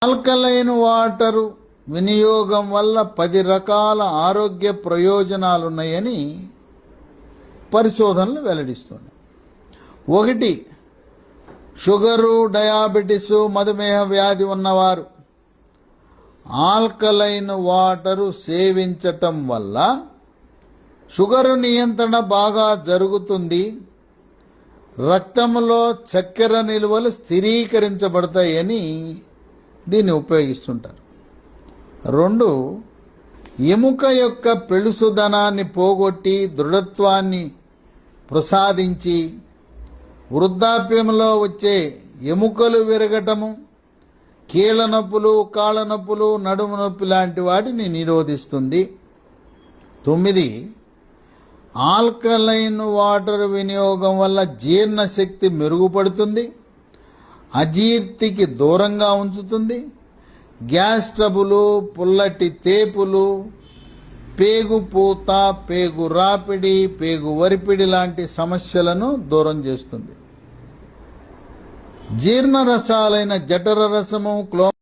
Alkaline water వినియోగం వల్ల 10 రకాల ఆరోగ్య ప్రయోజనాలున్నాయని పరిశోధనలు వెల్లడిస్తున్నాయి. 1, షుగరు, డయాబెటిస్, మధుమేహ వ్యాధి ఉన్నవారు ఆల్కలైన్ వాటరు సేవించటం వల్ల షుగరు నియంత్రణ బాగా జరుగుతుంది, రక్తంలో చక్కెర నిల్వలు స్థిరీకరించబడతాయని దీన్ని ఉపయోగిస్తుంటారు. 2, ఎముక యొక్క పెళుసుదనాన్ని పోగొట్టి దృఢత్వాన్ని ప్రసాదించి వృద్ధాప్యంలో వచ్చే ఎముకలు విరగటము, కీళ్ళ నొప్పులు, కాళ్ళ నొప్పులు, నడుము నొప్పి లాంటి వాటిని నిరోధిస్తుంది. 9, ఆల్కలైన్ వాటర్ వినియోగం వల్ల జీర్ణశక్తి మెరుగుపడుతుంది, అజీర్తికి దూరంగా ఉంచుతుంది, గ్యాస్ ట్రబులు, పుల్లటి తేపులు, పేగుపూత, పేగు రాపిడి, పేగు వరిపిడి లాంటి సమస్యలను దూరం చేస్తుంది. జీర్ణ రసాలైన జఠర రసము,